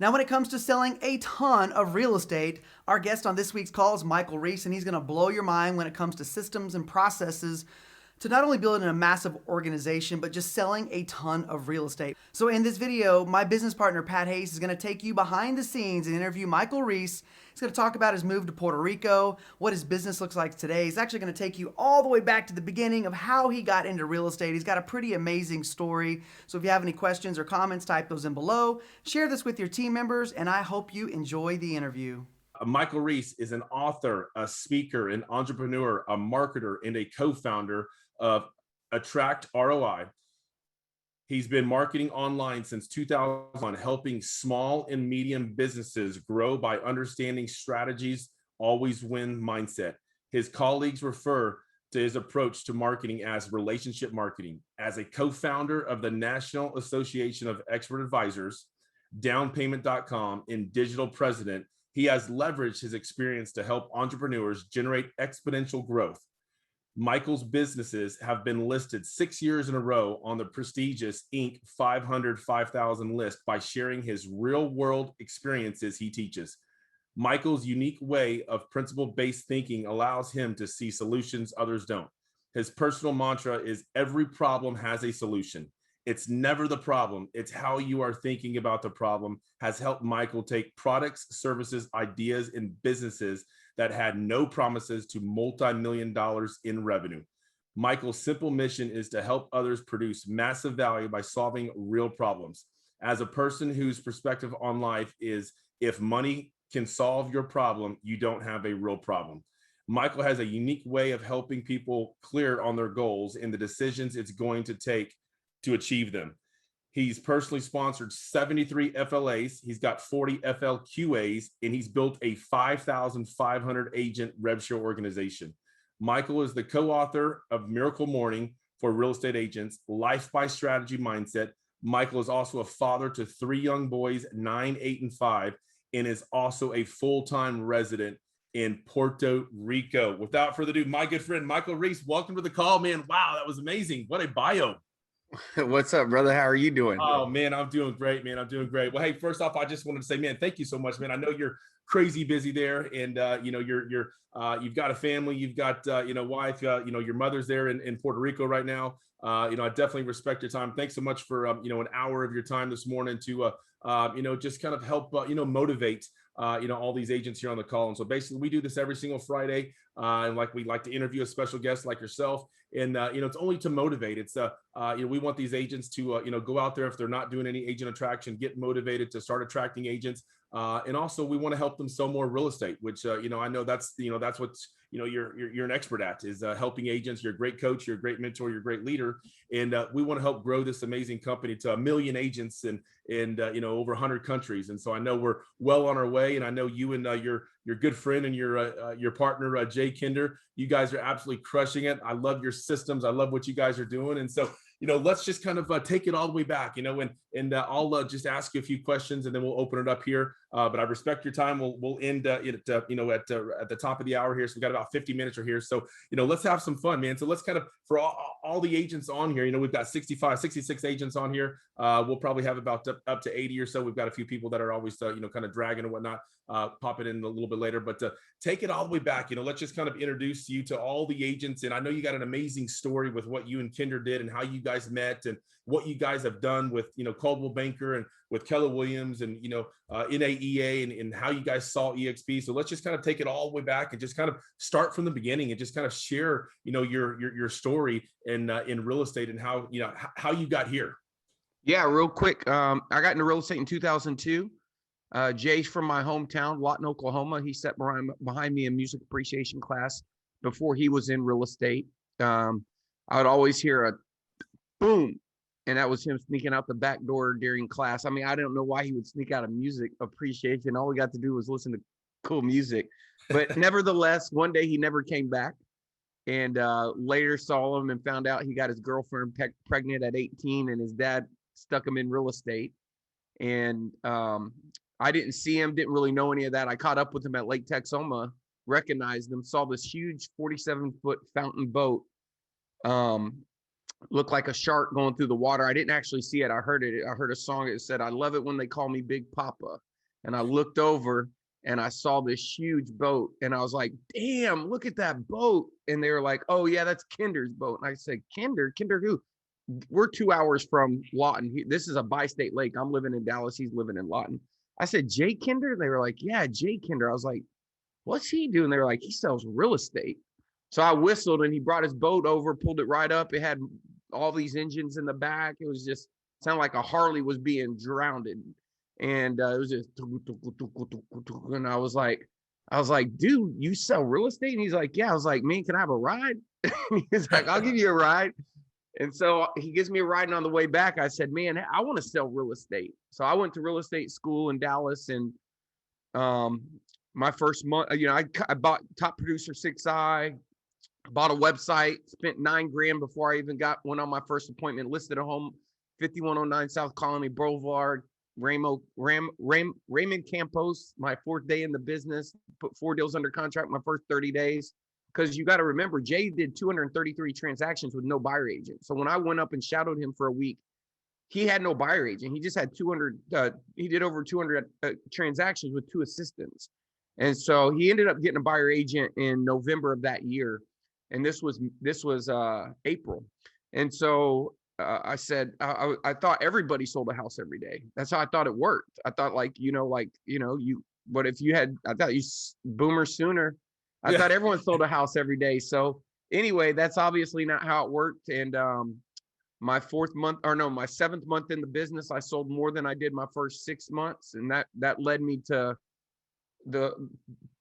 Now, when it comes to selling a ton of real estate, our guest on this week's call is Michael Reese, and he's going to blow your mind when it comes to systems and processes to not only building a massive organization, but just selling a ton of real estate. So in this video, my business partner, Pat Hayes, is going to take you behind the scenes and interview Michael Reese. He's going to talk about his move to Puerto Rico, what his business looks like today. He's actually going to take you all the way back to the beginning of how he got into real estate. He's got a pretty amazing story. So if you have any questions or comments, type those in below. Share this with your team members, and I hope you enjoy the interview. Michael Reese is an author, a speaker, an entrepreneur, a marketer, and a co-founder of Attract ROI. He's been marketing online since 2001, helping small and medium businesses grow by understanding strategies, always win mindset. His colleagues refer to his approach to marketing as relationship marketing. As a co-founder of the National Association of Expert Advisors, downpayment.com, and digital president, he has leveraged his experience to help entrepreneurs generate exponential growth. Michael's businesses have been listed 6 years in a row on the prestigious Inc. 500 list by sharing his real-world experiences he teaches. Michael's unique way of principle-based thinking allows him to see solutions others don't. His personal mantra is every problem has a solution. It's never the problem. It's how you are thinking about the problem has helped Michael take products, services, ideas, and businesses that had no promises to multi-million dollars in revenue. Michael's simple mission is to help others produce massive value by solving real problems. As a person whose perspective on life is, if money can solve your problem, you don't have a real problem. Michael has a unique way of helping people clear on their goals and the decisions it's going to take to achieve them. He's personally sponsored 73 FLAs. He's got 40 FLQAs, and he's built a 5,500 agent rev share organization. Michael is the co-author of Miracle Morning for Real Estate Agents, Life by Strategy Mindset. Michael is also a father to 3 young boys, 9, 8, and 5, and is also a full-time resident in Puerto Rico. Without further ado, my good friend, Michael Reese, welcome to the call, man. Wow, that was amazing. What a bio. What's up, brother? How are you doing? Oh, man, I'm doing great, man. I'm doing great. Well, hey, first off, I just wanted to say, man, thank you so much, man. I know you're crazy busy there, and you've got a family, you've got wife, your mother's there in Puerto Rico right now. I definitely respect your time. Thanks so much for an hour of your time this morning to just kind of help motivate all these agents here on the call. And so basically we do this every single Friday. And we like to interview a special guest like yourself. And, it's only to motivate. It's, we want these agents to, go out there if they're not doing any agent attraction, get motivated to start attracting agents. And also we want to help them sell more real estate, which, I know that's what, you're an expert at is helping agents. You're a great coach, you're a great mentor, you're a great leader. And we want to help grow this amazing company to 1 million agents and over 100 countries. And so I know we're well on our way. And I know you and your good friend and your partner, Jay Kinder, you guys are absolutely crushing it. I love your systems. I love what you guys are doing. And so, let's just kind of take it all the way back, and I'll just ask you a few questions and then we'll open it up here. But I respect your time. We'll end it at the top of the hour here. So we've got about 50 minutes or here. So, let's have some fun, man. So let's kind of, for all the agents on here, we've got 66 agents on here. We'll probably have about up to 80 or so. We've got a few people that are always, kind of dragging and whatnot, pop it in a little bit later, but take it all the way back. Let's just kind of introduce you to all the agents. And I know you got an amazing story with what you and Kinder did and how you guys met and what you guys have done with, Coldwell Banker and with Keller Williams and, NAEA and how you guys saw EXP. So let's just kind of take it all the way back and just kind of start from the beginning and just kind of share, your story in real estate and how you got here. Yeah, real quick. I got into real estate in 2002. Jay's from my hometown, Lawton, Oklahoma. He sat behind me in music appreciation class before he was in real estate. I would always hear a boom, and that was him sneaking out the back door during class. I mean, I don't know why he would sneak out of music appreciation. All we got to do was listen to cool music. But nevertheless, one day he never came back, and later saw him and found out he got his girlfriend pregnant at 18, and his dad stuck him in real estate. And I didn't see him, didn't really know any of that. I caught up with him at Lake Texoma, recognized him, saw this huge 47-foot fountain boat. Looked like a shark going through the water. I didn't actually see it. I heard it. I heard a song. It said, "I love it when they call me Big Papa." and I looked over and I saw this huge boat, and I was like, damn, look at that boat. And they were like, oh yeah, that's Kinder's boat. And I said, Kinder who? We're 2 hours from Lawton. This is a bi-state lake. I'm living in Dallas. He's living in Lawton. I said, Jay Kinder? They were like, yeah, Jay Kinder. I was like, what's he doing? They were like, he sells real estate. So I whistled and he brought his boat over, pulled it right up. It had all these engines in the back. It was just sounded like a Harley was being drowned. And it was just, and I was like, dude, you sell real estate? And he's like, yeah. I was like, man, can I have a ride? He's like, I'll give you a ride. And so he gives me a ride, and on the way back, I said, man, I want to sell real estate. So I went to real estate school in Dallas, and my first month, I bought Top Producer 6i, bought a website, spent $9,000 before I even went on my first appointment, listed a home, 5109 South Colony Boulevard, Raymond Campos, my 4th day in the business, put 4 deals under contract my first 30 days. Because you got to remember, Jay did 233 transactions with no buyer agent. So when I went up and shadowed him for a week, he had no buyer agent. He just had 200, he did over 200 transactions with 2 assistants. And so he ended up getting a buyer agent in November of that year. And this was April. And so I said, I thought everybody sold a house every day. That's how I thought it worked. I thought but if you had, I thought you boomer sooner. I thought everyone sold a house every day. So anyway, that's obviously not how it worked. And my 7th month in the business, I sold more than I did my first 6 months. And that led me to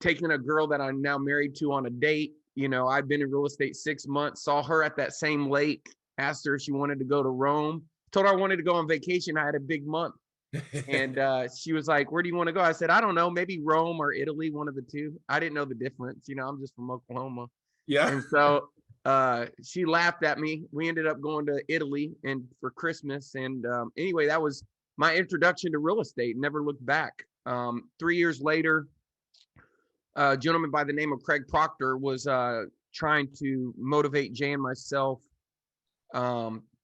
taking a girl that I'm now married to on a date. I'd been in real estate 6 months, saw her at that same lake, asked her if she wanted to go to Rome, told her I wanted to go on vacation. I had a big month. And she was like, where do you want to go? I said, I don't know, maybe Rome or Italy, one of the two. I didn't know the difference. I'm just from Oklahoma. Yeah. And so she laughed at me. We ended up going to Italy for Christmas. And anyway, that was my introduction to real estate. Never looked back. 3 years later, a gentleman by the name of Craig Proctor was trying to motivate Jay and myself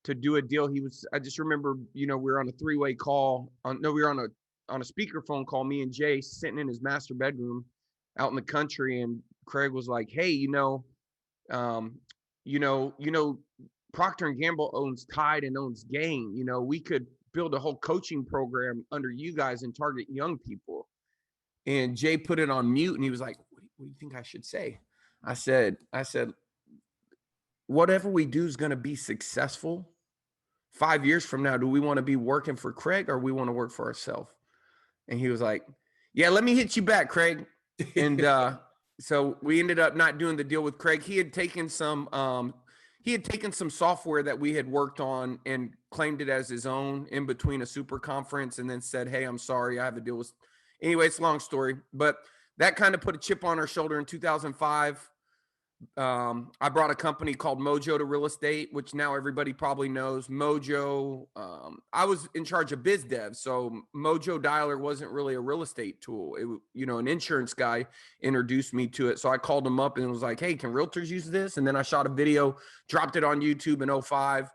to do a deal. I just remember, we were on a 3-way call. We were on a speakerphone call, me and Jay sitting in his master bedroom out in the country. And Craig was like, hey, Procter and Gamble owns Tide and owns Gain. We could build a whole coaching program under you guys and target young people. And Jay put it on mute and he was like, what do you think I should say? I said, whatever we do is going to be successful. 5 years from now, do we want to be working for Craig or we want to work for ourselves? And he was like, yeah, let me hit you back, Craig. And so we ended up not doing the deal with Craig. He had taken some software that we had worked on and claimed it as his own in between a super conference, and then said, hey, I'm sorry, I have a deal with. Anyway, it's a long story, but that kind of put a chip on our shoulder in 2005. I brought a company called Mojo to real estate, which now everybody probably knows. Mojo, I was in charge of biz dev, so Mojo Dialer wasn't really a real estate tool. It, an insurance guy introduced me to it, so I called him up and was like, hey, can realtors use this? And then I shot a video, dropped it on YouTube in 2005.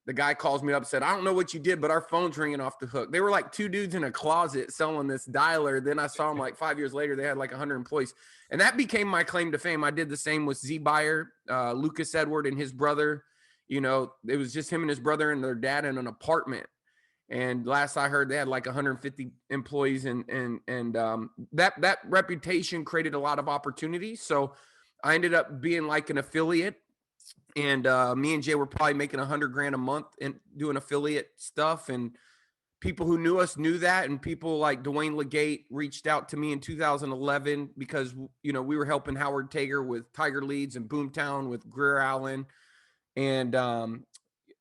The guy calls me up, said, I don't know what you did, but our phone's ringing off the hook. They were like 2 dudes in a closet selling this dialer. Then I saw them like 5 years later. They had like 100 employees. And that became my claim to fame. I did the same with Z Buyer, Lucas Edward and his brother. It was just him and his brother and their dad in an apartment. And last I heard, they had like 150 employees. And that reputation created a lot of opportunities. So I ended up being like an affiliate. And me and Jay were probably making $100,000 a month and doing affiliate stuff. And people who knew us knew that. And people like Dwayne Legate reached out to me in 2011 because, we were helping Howard Tager with Tiger Leads and Boomtown with Greer Allen. And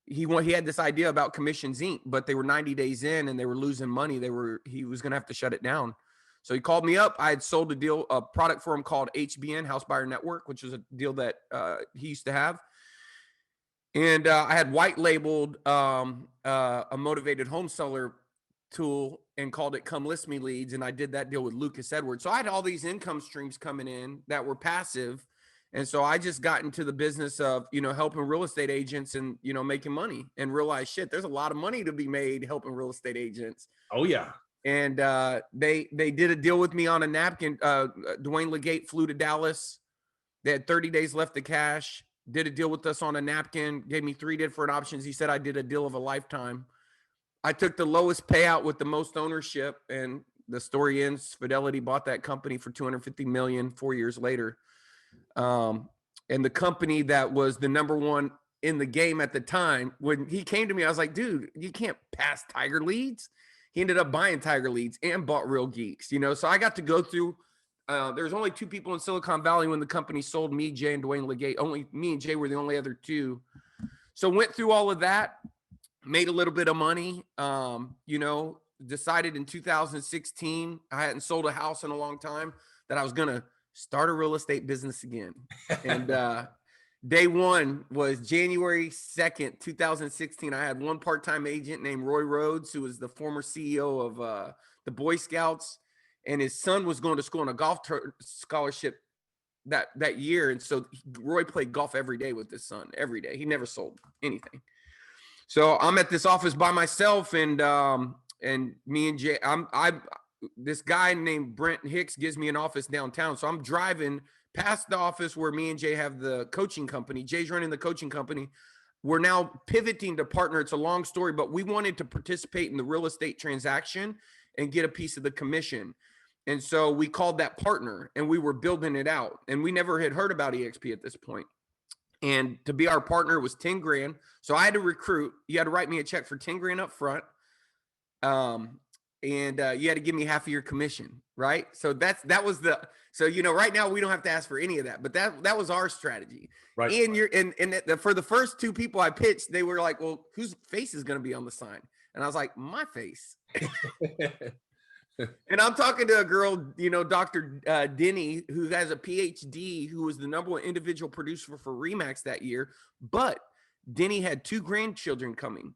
he had this idea about Commissions Inc., but they were 90 days in and they were losing money. He was going to have to shut it down. So he called me up. I had sold a product for him called HBN, House Buyer Network, which was a deal that he used to have. And I had white labeled a motivated home seller tool and called it Come List Me Leads. And I did that deal with Lucas Edwards. So I had all these income streams coming in that were passive. And so I just got into the business of, helping real estate agents and, making money, and realized, shit, there's a lot of money to be made helping real estate agents. Oh, yeah. And they did a deal with me on a napkin. Dwayne Legate flew to Dallas. They had 30 days left of cash. Did a deal with us on a napkin. Gave me 3 different options. He said I did a deal of a lifetime. I took the lowest payout with the most ownership, and the story ends. Fidelity bought that company for $250 million 4 years later. And the company that was the number one in the game at the time, when he came to me, I was like, dude, you can't pass Tiger Leads. He ended up buying Tiger Leads and bought Real Geeks, so I got to go through. There's only 2 people in Silicon Valley when the company sold, me, Jay, and Dwayne Legate. Only me and Jay were the only other 2. So went through all of that, made a little bit of money, decided in 2016, I hadn't sold a house in a long time, that I was going to start a real estate business again. And day one was January 2nd, 2016. I had one part-time agent named Roy Rhodes, who was the former CEO of the Boy Scouts, and his son was going to school on a golf scholarship that year. And so Roy played golf every day with his son, every day. He never sold anything. So I'm at this office by myself, and me and Jay, this guy named Brent Hicks gives me an office downtown. So I'm driving past the office where me and Jay have the coaching company. Jay's running the coaching company. We're now pivoting to partner. It's a long story, but we wanted to participate in the real estate transaction and get a piece of the commission. And so we called that partner, and we were building it out. And we never had heard about EXP at this point. And to be our partner was 10 grand. So I had to recruit. You had to write me a check for 10 grand up front. And you had to give me half of your commission, right? So that was right now we don't have to ask for any of that, but that was our strategy. Right. And for the first 2 people I pitched, they were like, well, whose face is going to be on the sign? And I was like, my face. And I'm talking to a girl, Dr. Denny, who has a PhD, who was the #1 individual producer for Remax that year. But Denny had 2 grandchildren coming.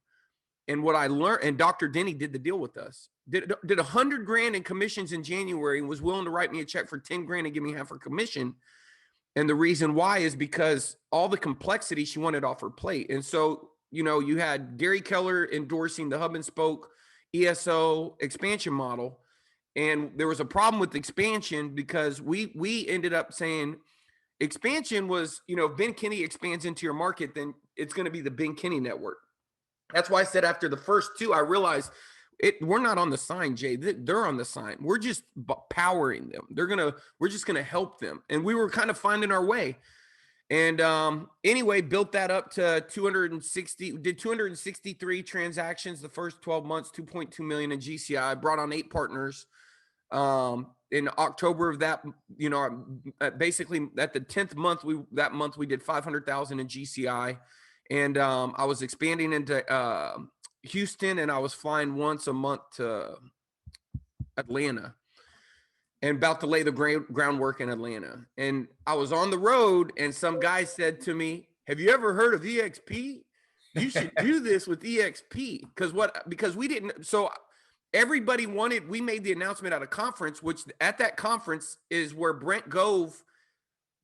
And what I learned, and Dr. Denny did the deal with us, did 100 grand in commissions in January, and was willing to write me a check for 10 grand and give me half her commission. And the reason why is because all the complexity she wanted off her plate. And so, you had Gary Keller endorsing the hub and spoke ESO expansion model. And there was a problem with expansion because we ended up saying expansion was, Ben Kinney expands into your market, then it's going to be the Ben Kinney network. That's why I said after the first 2, I realized we're not on the sign, Jay. They're on the sign. We're just powering them. We're just going to help them. And we were kind of finding our way. And anyway, built that up to 263 transactions the first 12 months, 2.2 million in GCI, brought on 8 partners. In October of that, basically at the 10th month, we did 500,000 in GCI. And I was expanding into Houston, and I was flying once a month to Atlanta, and about to lay the groundwork in Atlanta. And I was on the road, and some guy said to me, have you ever heard of EXP? You should do this with EXP. Because we didn't. So everybody we made the announcement at a conference, which at that conference is where Brent Gove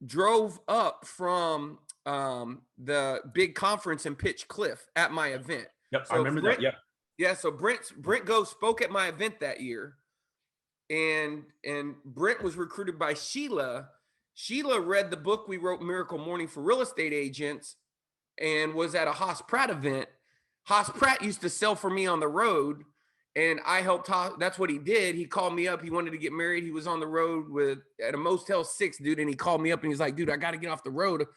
drove up from the big conference and pitched Cliff at my event. Yep, so I remember that. Yep. Yeah, so Brent Gove spoke at my event that year, and Brent was recruited by Sheila. Sheila read the book we wrote, Miracle Morning for Real Estate Agents, and was at a Haas Pratt event. Haas Pratt used to sell for me on the road, and I helped Haas. That's what he did. He called me up. He wanted to get married. He was on the road at a Motel 6, dude, and he called me up and he's like, dude, I got to get off the road.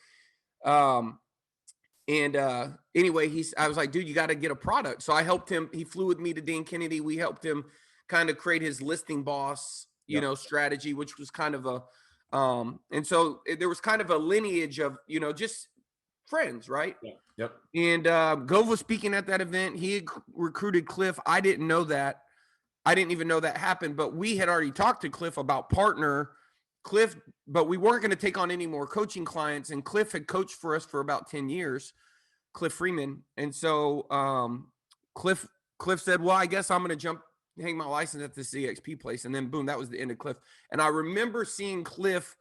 Anyway, I was like, dude, you got to get a product. So I helped him. He flew with me to Dan Kennedy. We helped him kind of create his listing boss, strategy, which was kind of and so there was kind of a lineage of, just friends, right? Yeah. Yep. And Gove was speaking at that event. He had recruited Cliff. I didn't know that. I didn't even know that happened, but we had already talked to Cliff about partner. Cliff, but we weren't going to take on any more coaching clients. And Cliff had coached for us for about 10 years, Cliff Freeman. And so Cliff said, well, I guess I'm going to hang my license at this EXP place. And then boom, that was the end of Cliff. And I remember seeing Cliff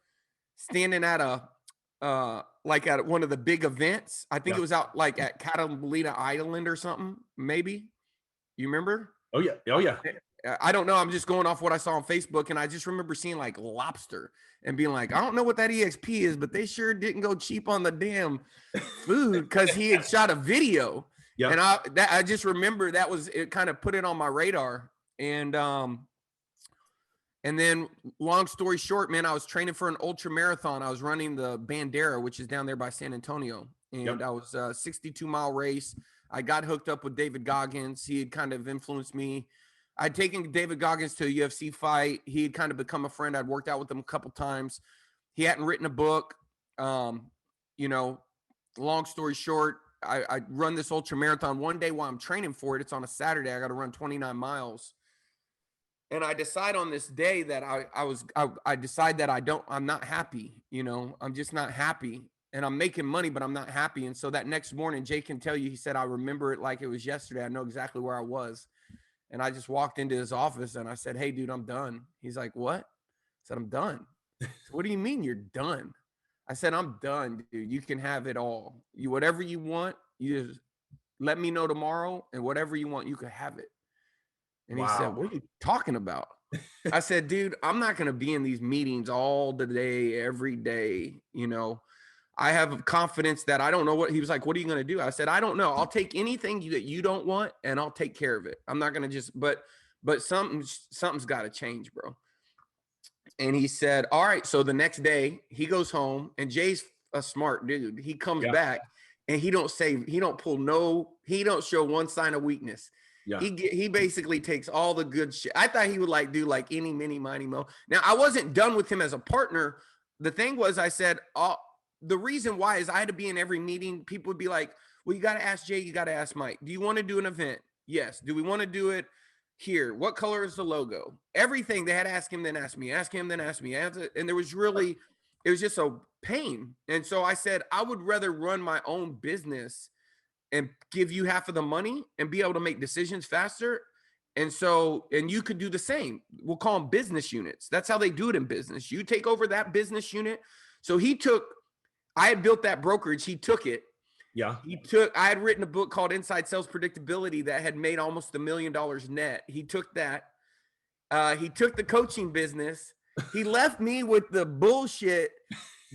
standing at at one of the big events. I think it was out like at Catalina Island or something, maybe. You remember? Oh yeah. I don't know. I'm just going off what I saw on Facebook, and I just remember seeing like lobster and being like, I don't know what that EXP is, but they sure didn't go cheap on the damn food because he had shot a video. Yeah. And I just remember that was it. Kind of put it on my radar, and then long story short, man, I was training for an ultra marathon. I was running the Bandera, which is down there by San Antonio, and I was a 62-mile race. I got hooked up with David Goggins. He had kind of influenced me. I'd taken David Goggins to a UFC fight. He had kind of become a friend. I'd worked out with him a couple times. He hadn't written a book. You know, long story short, I run this ultra marathon one day while I'm training for it. It's on a Saturday. I got to run 29 miles. And I decide on this day that I decide that I'm not happy. You know, I'm just not happy. And I'm making money, but I'm not happy. And so that next morning, Jay can tell you, he said, I remember it like it was yesterday. I know exactly where I was. And I just walked into his office and I said, hey, dude, I'm done. He's like, what? I said, I'm done. So, what do you mean you're done? I said, I'm done, dude. You can have it all. Whatever you want, you just let me know tomorrow, and whatever you want, you can have it. And he said, what are you talking about? I said, dude, I'm not going to be in these meetings all the day, every day. You know, I have confidence that I don't know what he was like. What are you going to do? I said, I don't know. I'll take anything that you don't want and I'll take care of it. I'm not going to just, but something's got to change, bro. And he said, all right. So the next day he goes home, and Jay's a smart dude. He comes back and he don't show one sign of weakness. Yeah. He basically takes all the good shit. I thought he would like do like any, mini, miny, mo. Now I wasn't done with him as a partner. The thing was, I said, the reason why is I had to be in every meeting. People would be like, well, you got to ask Jay. You got to ask Mike. Do you want to do an event? Yes. Do we want to do it here? What color is the logo? Everything they had to ask him, then ask me, ask him, then ask me. And there was really, it was just a pain. And so I said, I would rather run my own business and give you half of the money and be able to make decisions faster. And you could do the same. We'll call them business units. That's how they do it in business. You take over that business unit. So I had built that brokerage. He took it. Yeah. I had written a book called Inside Sales Predictability that had made almost $1 million net. He took that. He took the coaching business. He left me with the bullshit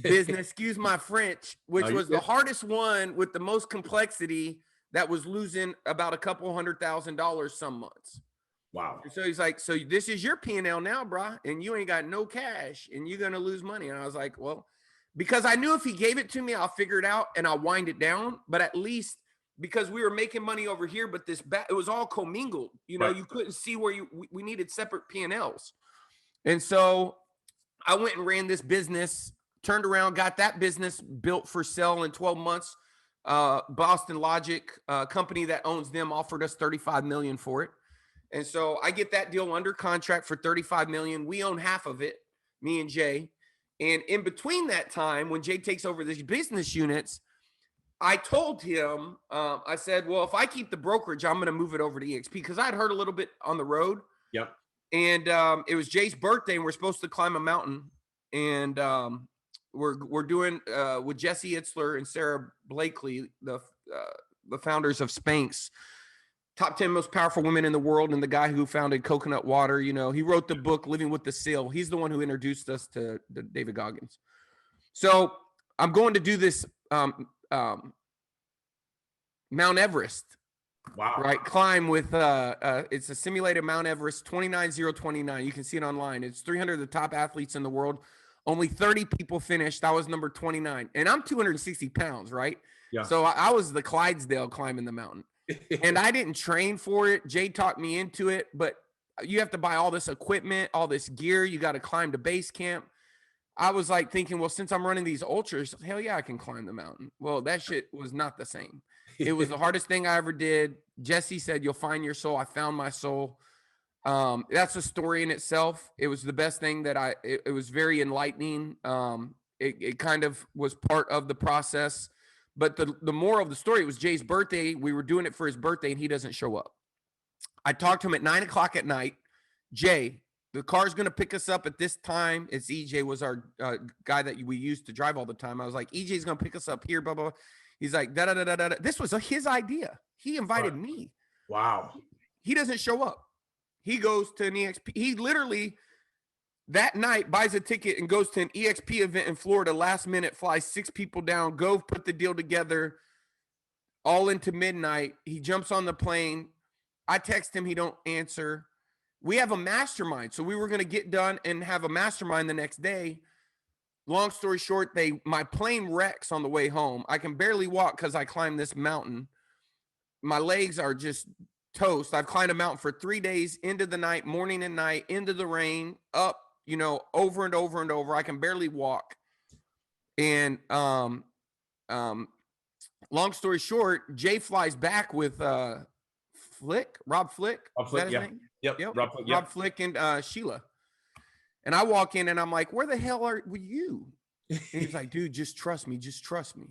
business, excuse my French, which was the hardest one with the most complexity, that was losing about a couple $100,000 some months. Wow. So he's like, so this is your P&L now, brah, and you ain't got no cash and you're going to lose money. And I was like, well, because I knew if he gave it to me, I'll figure it out and I'll wind it down. But at least, because we were making money over here, but it was all commingled. You know, You couldn't see where we needed separate P&Ls. And so I went and ran this business, turned around, got that business built for sale in 12 months. Boston Logic, company that owns them, offered us $35 million for it. And so I get that deal under contract for $35 million. We own half of it, me and Jay. And in between that time, when Jay takes over these business units, I told him, I said, well, if I keep the brokerage, I'm going to move it over to EXP, because I'd heard a little bit on the road. Yep. And it was Jay's birthday, and we're supposed to climb a mountain. And we're doing with Jesse Itzler and Sarah Blakely, the founders of Spanx, top 10 most powerful women in the world, and the guy who founded Coconut Water. You know, he wrote the book Living with the Seal. He's the one who introduced us to David Goggins. So I'm going to do this Mount Everest. Wow. Right. Climb with it's a simulated Mount Everest, 29029. You can see it online. It's 300 of the top athletes in the world. Only 30 people finished. I was number 29, and I'm 260 pounds. Right. Yeah. So I was the Clydesdale climbing the mountain. And I didn't train for it. Jay talked me into it, but you have to buy all this equipment, all this gear. You got to climb to base camp. I was like thinking, well, since I'm running these ultras, hell yeah, I can climb the mountain. Well, that shit was not the same. It was the hardest thing I ever did. Jesse said, you'll find your soul. I found my soul. That's a story in itself. It was the best thing that it was very enlightening. It kind of was part of the process. But the moral of the story, it was Jay's birthday. We were doing it for his birthday, and he doesn't show up. I talked to him at 9:00 at night. Jay, the car's going to pick us up at this time. It's EJ was our guy that we used to drive all the time. I was like, EJ's going to pick us up here, blah, blah, blah. He's like, da, da, da, da, da. This was his idea. He invited me. Wow. He doesn't show up. he goes to an EXP. He literally that night buys a ticket and goes to an EXP event in Florida. Last minute, flies 6 people down, go put the deal together, all into midnight. He jumps on the plane. I text him, he don't answer. We have a mastermind, so we were going to get done and have a mastermind the next day. Long story short, my plane wrecks on the way home. I can barely walk because I climbed this mountain. My legs are just toast. I've climbed a mountain for 3 days, into the night, morning and night, into the rain, up, over and over and over. I can barely walk. And long story short, Jay flies back with Rob Flick. Rob Flick, Is that his yeah. name? Yep. Rob Flick and Sheila. And I walk in and I'm like, where the hell were you? And he's like, dude, just trust me. Just trust me.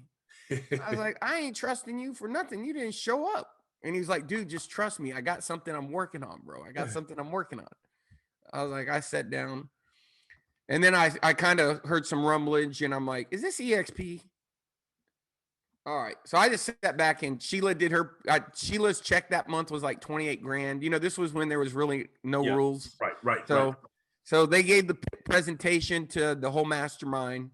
I was like, I ain't trusting you for nothing. You didn't show up. And he's like, dude, just trust me. I got something I'm working on, bro. I got something I'm working on. I was like, I sat down. And then I kind of heard some rumblage and I'm like, is this EXP? All right. So I just sat back and Sheila did Sheila's check that month was like 28 grand. This was when there was really no rules. Right. So they gave the presentation to the whole mastermind,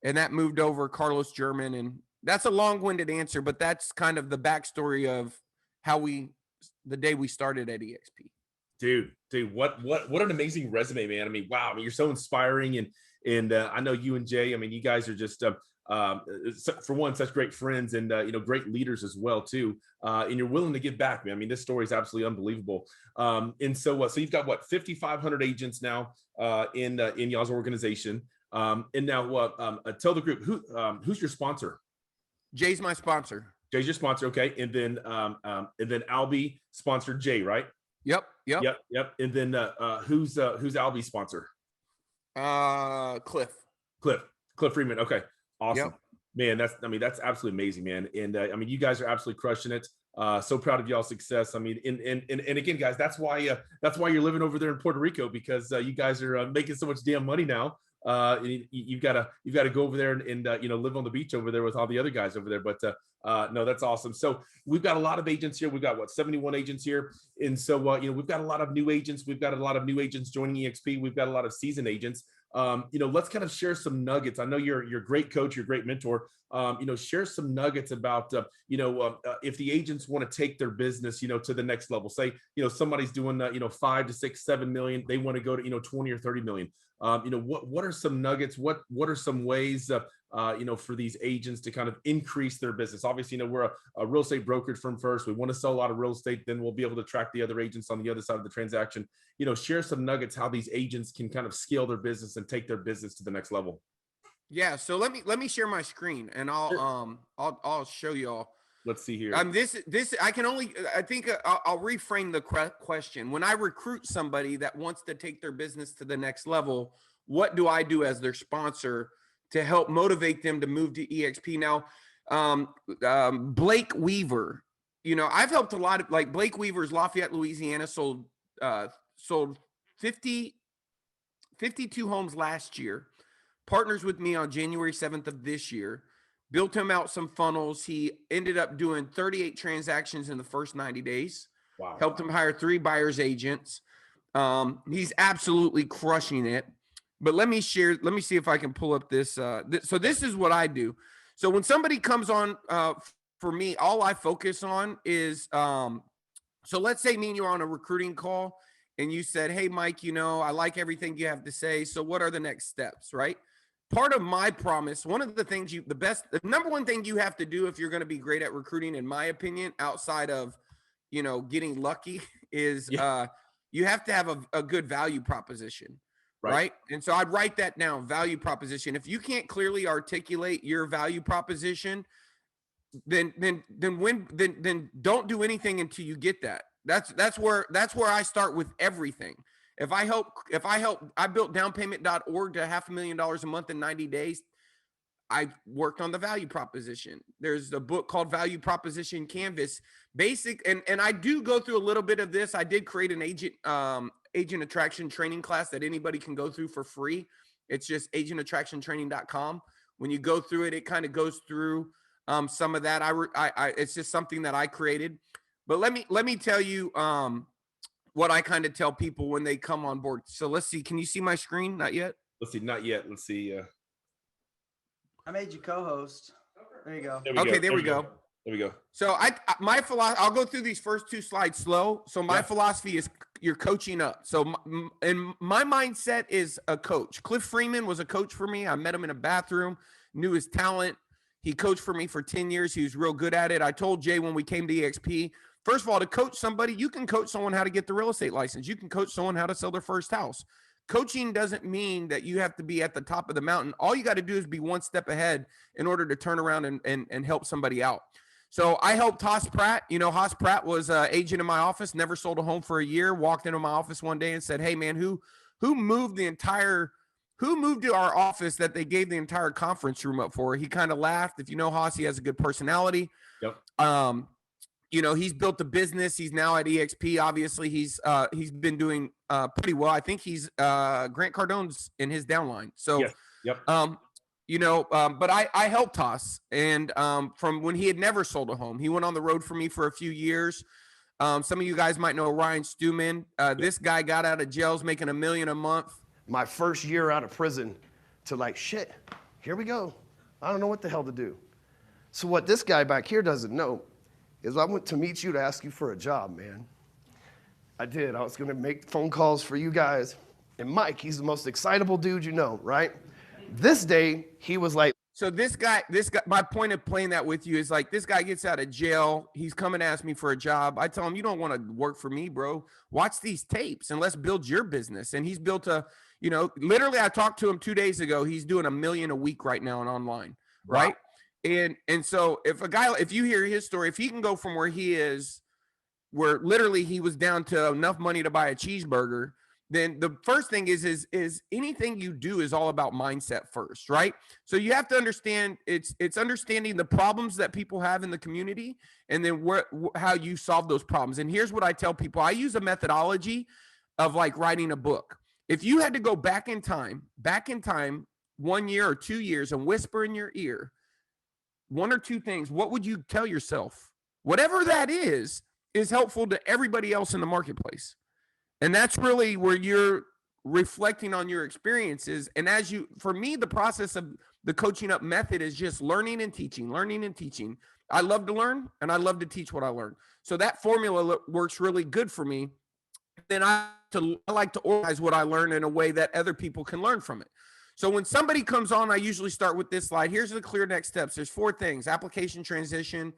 and that moved over Carlos German. And that's a long-winded answer, but that's kind of the backstory of how the day we started at EXP. Dude, what an amazing resume, man. I mean, wow. I mean, you're so inspiring, and I know you and Jay. I mean, you guys are just for one, such great friends, and great leaders as well too. And you're willing to give back, man. I mean, this story is absolutely unbelievable. And so you've got 5,500 agents now in y'all's organization. And now tell the group who's your sponsor. Jay's my sponsor. Jay's your sponsor, okay. And then Albie sponsored Jay, right? Yep. And then who's Albie's sponsor? Cliff Freeman. Okay. Awesome. Yep. Man, that's absolutely amazing, man. And I mean, you guys are absolutely crushing it. So proud of y'all's success. I mean, and again, guys, that's why you're living over there in Puerto Rico, because you guys are making so much damn money now. You've got to go over there and live on the beach over there with all the other guys over there. But no, that's awesome. So we've got a lot of agents here. We've got 71 agents here, and so we've got a lot of new agents. We've got a lot of new agents joining EXP. We've got a lot of seasoned agents. Let's kind of share some nuggets. I know you're a great coach, you're a great mentor. Share some nuggets about, if the agents want to take their business, to the next level. Say, somebody's doing, 5 to 6, 7 million. They want to go to, 20 or 30 million. What are some nuggets? What are some ways, for these agents to kind of increase their business? Obviously, we're a real estate brokerage firm first. We want to sell a lot of real estate. Then we'll be able to track the other agents on the other side of the transaction. Share some nuggets, how these agents can kind of scale their business and take their business to the next level. Yeah. So let me share my screen and I'll show you all. Let's see here. I'll reframe the question. When I recruit somebody that wants to take their business to the next level, what do I do as their sponsor to help motivate them to move to EXP? Now, Blake Weaver, I've helped a lot of, like, Blake Weaver's Lafayette, Louisiana sold 52 homes last year, partners with me on January 7th of this year, built him out some funnels. He ended up doing 38 transactions in the first 90 days. Wow. Helped him hire 3 buyer's agents. He's absolutely crushing it. But let me see if I can pull up this. So this is what I do. So when somebody comes on for me, all I focus on is, so let's say me and you are on a recruiting call and you said, hey, Mike, I like everything you have to say. So what are the next steps, right? Part of my promise, one of the things the number one thing you have to do if you're going to be great at recruiting, in my opinion, outside of, getting lucky, is you have to have a good value proposition. Right. And so I'd write that down, value proposition. If you can't clearly articulate your value proposition, then don't do anything until you get that. That's where I start with everything. I built downpayment.org to $500,000 a month in 90 days. I worked on the value proposition. There's a book called Value Proposition Canvas. And I do go through a little bit of this. I did create an agent attraction training class that anybody can go through for free. It's just agentattractiontraining.com. When you go through it, it kind of goes through some of that. It's just something that I created. But let me tell you what I kind of tell people when they come on board. So let's see. Can you see my screen? Not yet. Let's see. Not yet. Let's see. I made you co-host. There you go. Okay, there we go. There we go. So my philosophy, I'll go through these first 2 slides slow. So my philosophy is you're coaching up. So and my mindset is a coach. Cliff Freeman was a coach for me. I met him in a bathroom, knew his talent. He coached for me for 10 years. He was real good at it. I told Jay when we came to EXP, first of all, to coach somebody, you can coach someone how to get the real estate license. You can coach someone how to sell their first house. Coaching doesn't mean that you have to be at the top of the mountain. All you got to do is be one step ahead in order to turn around and help somebody out. So I helped Haas Pratt. You know, Haas Pratt was an agent in my office, never sold a home for a year, walked into my office one day and said, hey, man, who moved to our office that they gave the entire conference room up for? He kind of laughed. If you know Haas, he has a good personality. Yep. You know, he's built a business. He's now at EXP. Obviously, he's been doing pretty well. I think he's Grant Cardone's in his downline. So, yes. Yep. You know, but I helped Haas, and from when he had never sold a home, he went on the road for me for a few years. Some of you guys might know Ryan Stewman. This guy got out of jail, making $1 million a month. My first year out of prison to like, shit, here we go. I don't know what the hell to do. So what this guy back here doesn't know is I went to meet you to ask you for a job, man. I did. I was going to make phone calls for you guys. And Mike, he's the most excitable dude you know, right? This day, he was like. So this guy, my point of playing that with you is like, this guy gets out of jail. He's coming to ask me for a job. I tell him, you don't want to work for me, bro. Watch these tapes and let's build your business. And he's built you know, literally I talked to him 2 days ago. He's doing $1 million a week right now and online. Right. Wow. And so if you hear his story, if he can go from where he is, where literally he was down to enough money to buy a cheeseburger, then the first thing is anything you do is all about mindset first, right? So you have to understand it's understanding the problems that people have in the community and then how you solve those problems. And here's what I tell people. I use a methodology of like writing a book. If you had to go back in time 1 year or 2 years and whisper in your ear 1 or 2 things, what would you tell yourself? Whatever that is helpful to everybody else in the marketplace. And that's really where you're reflecting on your experiences. And for me, the process of the coaching up method is just learning and teaching. I love to learn and I love to teach what I learn. So that formula works really good for me. Then I like to organize what I learn in a way that other people can learn from it. So when somebody comes on, I usually start with this slide. Here's the clear next steps. There's 4 things: application, transition.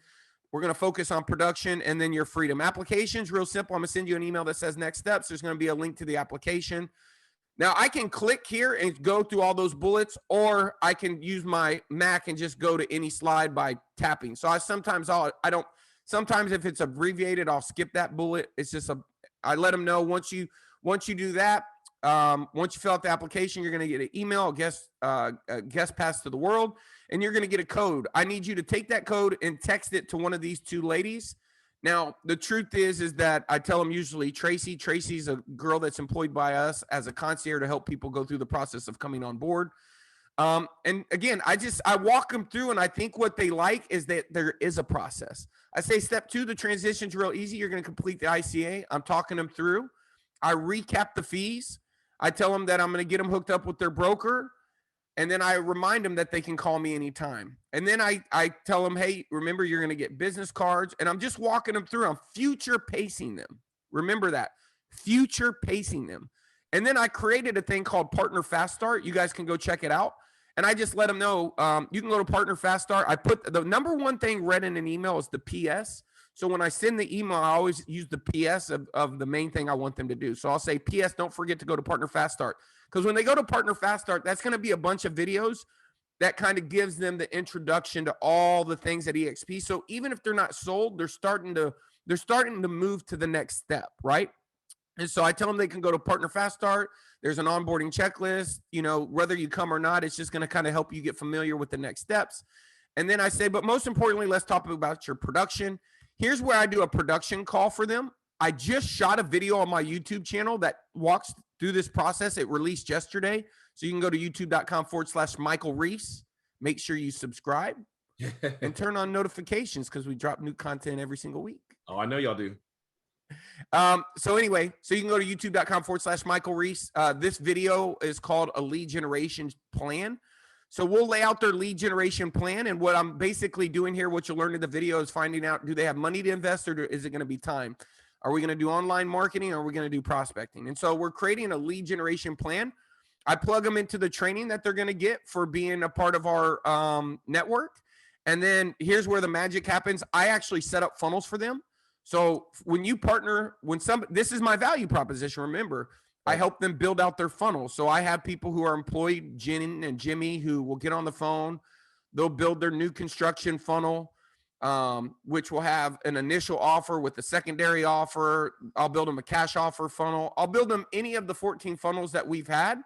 We're going to focus on production and then your freedom. Application's real simple. I'm going to send you an email that says next steps. There's going to be a link to the application. Now I can click here and go through all those bullets, or I can use my Mac and just go to any slide by tapping. So sometimes if it's abbreviated, I'll skip that bullet. It's just I let them know once you do that, once you fill out the application, you're going to get an email, a guest pass to the world, and you're going to get a code. I need you to take that code and text it to one of these 2 ladies. Now, the truth is that I tell them usually Tracy's a girl that's employed by us as a concierge to help people go through the process of coming on board. And again, I walk them through, and I think what they like is that there is a process. I say step 2, the transition's real easy. You're going to complete the ICA. I'm talking them through. I recap the fees. I tell them that I'm going to get them hooked up with their broker. And then I remind them that they can call me anytime. And then I tell them, hey, remember, you're going to get business cards. And I'm just walking them through. I'm future pacing them. Remember that. Future pacing them. And then I created a thing called Partner Fast Start. You guys can go check it out. And I just let them know, you can go to Partner Fast Start. I put the number 1 thing read in an email is the PS. So when I send the email, I always use the PS of the main thing I want them to do. So I'll say, PS, don't forget to go to Partner Fast Start. Because when they go to Partner Fast Start, that's going to be a bunch of videos that kind of gives them the introduction to all the things at EXP. So even if they're not sold, they're starting to move to the next step, right? And so I tell them they can go to Partner Fast Start. There's an onboarding checklist. You know, whether you come or not, it's just going to kind of help you get familiar with the next steps. And then I say, but most importantly, let's talk about your production. Here's where I do a production call for them. I just shot a video on my YouTube channel that walks through this process. It released yesterday. So you can go to youtube.com/Michael Reese. Make sure you subscribe and turn on notifications because we drop new content every single week. Oh, I know y'all do. So anyway, so you can go to youtube.com/Michael Reese. This video is called a lead generation plan. So we'll lay out their lead generation plan. And what I'm basically doing here, what you'll learn in the video is finding out, do they have money to invest or is it going to be time? Are we going to do online marketing or are we going to do prospecting? And so we're creating a lead generation plan. I plug them into the training that they're going to get for being a part of our network. And then here's where the magic happens. I actually set up funnels for them. So when you partner, this is my value proposition, remember, I help them build out their funnel. So I have people who are employed, Jen and Jimmy, who will get on the phone. They'll build their new construction funnel, which will have an initial offer with a secondary offer. I'll build them a cash offer funnel. I'll build them any of the 14 funnels that we've had.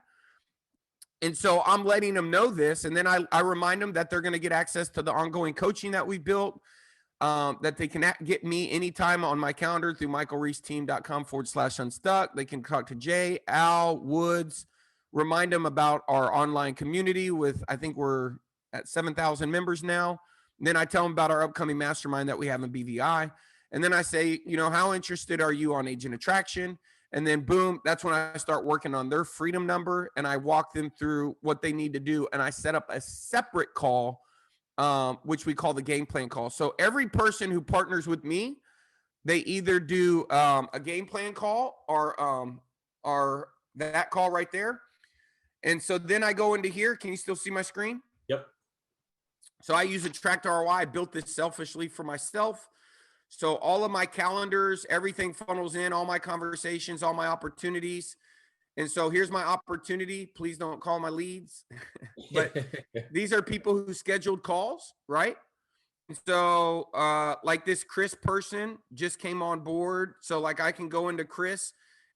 And so I'm letting them know this. And then I remind them that they're going to get access to the ongoing coaching that we built, that they can get me anytime on my calendar through michaelreesteam.com/unstuck. They can talk to Jay, Al, Woods, remind them about our online community with, I think we're at 7,000 members now. And then I tell them about our upcoming mastermind that we have in BVI. And then I say, how interested are you on agent attraction? And then boom, that's when I start working on their freedom number and I walk them through what they need to do. And I set up a separate call, which we call the game plan call. So every person who partners with me, they either do a game plan call or that call right there. And so then I go into here. Can you still see my screen? Yep. So I use Attract ROI. I built this selfishly for myself. So all of my calendars, everything funnels in, all my conversations, all my opportunities. And so here's my opportunity. Please don't call my leads. But these are people who scheduled calls, right? So like this Chris person just came on board. So like I can go into Chris.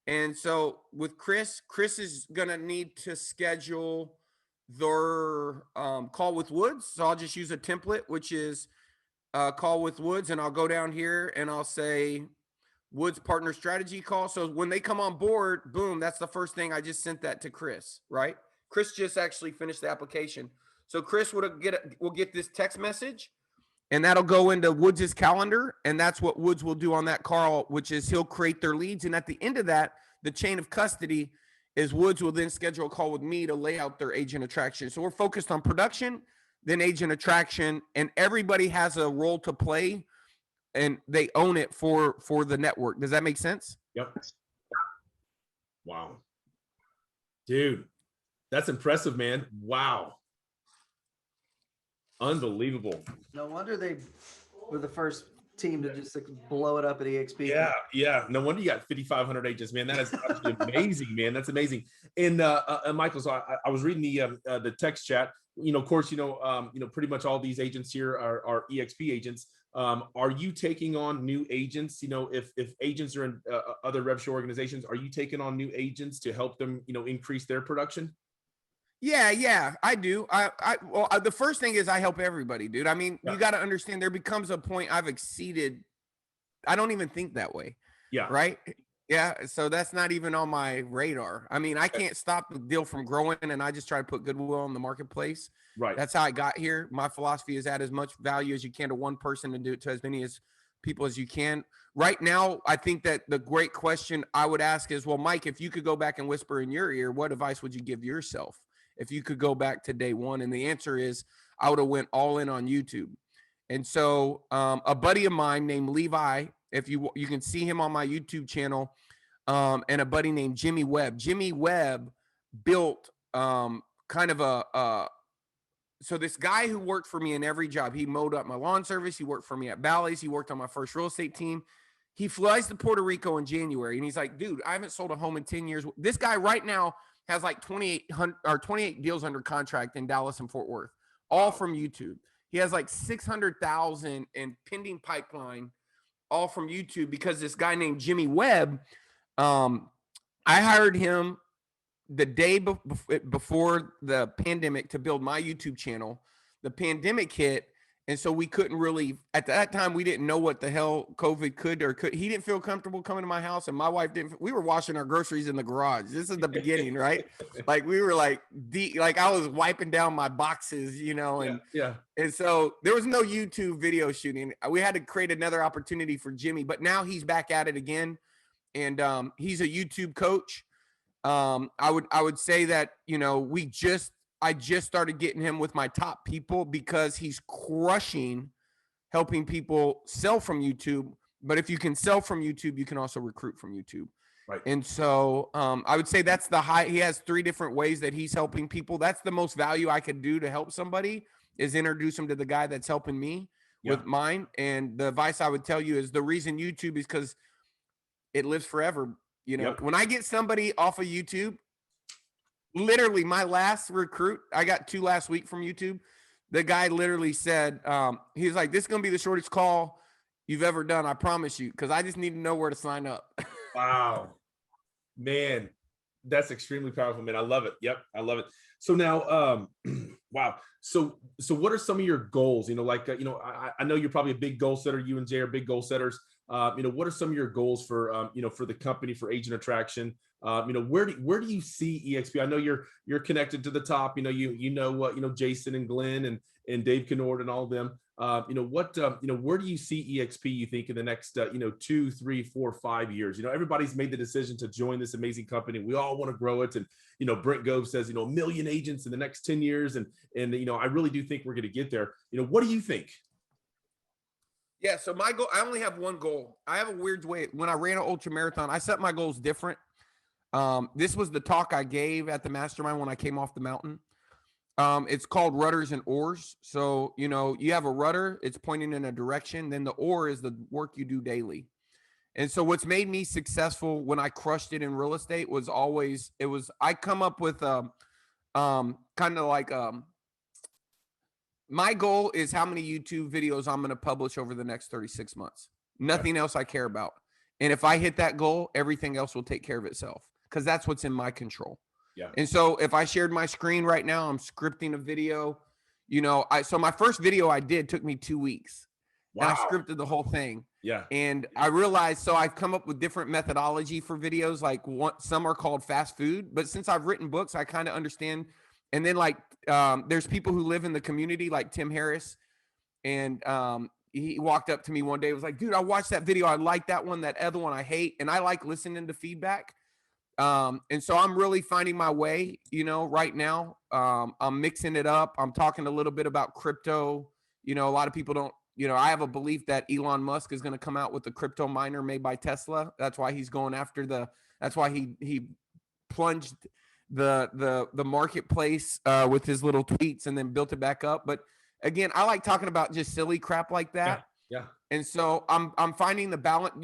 And so with Chris is going to need to schedule their call with Woods. So I'll just use a template, which is call with Woods. And I'll go down here and I'll say Woods partner strategy call. So when they come on board, boom, that's the first thing. I just sent that to Chris, right? Chris just actually finished the application. So Chris will get this text message and that'll go into Woods' calendar. And that's what Woods will do on that call, which is he'll create their leads. And at the end of that, the chain of custody is Woods will then schedule a call with me to lay out their agent attraction. So we're focused on production, then agent attraction, and everybody has a role to play and they own it for the network. Does that make sense? Yep. Wow. Dude, that's impressive, man. Wow. Unbelievable. No wonder they were the first team to just blow it up at EXP. Yeah. No wonder you got 5,500 agents, man. That is absolutely amazing, man. That's amazing. And Michael, so I was reading the text chat. Of course, pretty much all these agents here are EXP agents. Are you taking on new agents? If agents are in other rev share organizations, are you taking on new agents to help them, increase their production? Yeah, I do. Well, the first thing is I help everybody, dude. I mean, you got to understand there becomes a point I've exceeded. I don't even think that way. Yeah. Right. Yeah. So that's not even on my radar. I mean, I can't stop the deal from growing and I just try to put goodwill in the marketplace. Right. That's how I got here. My philosophy is add as much value as you can to one person and do it to as many people as you can. Right now, I think that the great question I would ask is, well, Mike, if you could go back and whisper in your ear, what advice would you give yourself if you could go back to day one? And the answer is I would have went all in on YouTube. And so a buddy of mine named Levi, if you can see him on my YouTube channel, and a buddy named Jimmy Webb. Jimmy Webb built kind of so this guy who worked for me in every job, he mowed up my lawn service. He worked for me at Bally's. He worked on my first real estate team. He flies to Puerto Rico in January. And he's like, dude, I haven't sold a home in 10 years. This guy right now has like 28 deals under contract in Dallas and Fort Worth, all from YouTube. He has like 600,000 in pending pipeline, all from YouTube, because this guy named Jimmy Webb, I hired him the day before the pandemic to build my YouTube channel. The pandemic hit And so we couldn't really, at that time, we didn't know what the hell COVID could or could. He didn't feel comfortable coming to my house, and my wife didn't. We were washing our groceries in the garage. This is the beginning, right? Like we were like I was wiping down my boxes, and and so there was no YouTube video shooting. We had to create another opportunity for Jimmy, but now he's back at it again, and he's a YouTube coach. I would say that I just started getting him with my top people because he's crushing helping people sell from YouTube. But if you can sell from YouTube, you can also recruit from YouTube. Right. And so I would say that's he has 3 different ways that he's helping people. That's the most value I could do to help somebody is introduce them to the guy that's helping me with mine. And the advice I would tell you is the reason YouTube is because it lives forever. When I get somebody off of YouTube, literally my last recruit, I got 2 last week from YouTube. The guy literally said, he was like, this is going to be the shortest call you've ever done. I promise you. Cause I just need to know where to sign up. Wow, man, that's extremely powerful, man. I love it. Yep. I love it. So now, wow. So what are some of your goals? I know you're probably a big goal setter. You and Jay are big goal setters. What are some of your goals for, for the company, for agent attraction? Where do you see EXP? I know you're connected to the top. Jason and Glenn and Dave Kennord and all of them. Where do you see EXP? You think in the next 2, 3, 4, 5 years? Everybody's made the decision to join this amazing company. We all want to grow it, and Brent Gove says 1 million agents in the next 10 years, and I really do think we're going to get there. What do you think? Yeah, so my goal, I only have one goal. I have a weird way. When I ran an ultra marathon, I set my goals different. This was the talk I gave at the mastermind when I came off the mountain. It's called rudders and oars. So, you have a rudder, it's pointing in a direction. Then the oar is the work you do daily. And so what's made me successful when I crushed it in real estate was always, I come up with, my goal is how many YouTube videos I'm going to publish over the next 36 months. Nothing else I care about. And if I hit that goal, everything else will take care of itself because that's what's in my control. Yeah. And so if I shared my screen right now, I'm scripting a video, so my first video I did took me 2 weeks. Wow. And I scripted the whole thing. Yeah. And I realized, so I've come up with different methodology for videos. Like some are called fast food, but since I've written books, I kind of understand. And then there's people who live in the community like Tim Harris. And he walked up to me one day, was like, dude, I watched that video. I like that one, that other one I hate. And I like listening to feedback. And so I'm really finding my way, right now. I'm mixing it up. I'm talking a little bit about crypto. A lot of people don't, I have a belief that Elon Musk is going to come out with a crypto miner made by Tesla. That's why he's going after that's why he plunged the marketplace with his little tweets and then built it back up. But again, I like talking about just silly crap like that. Yeah. And so I'm finding the balance.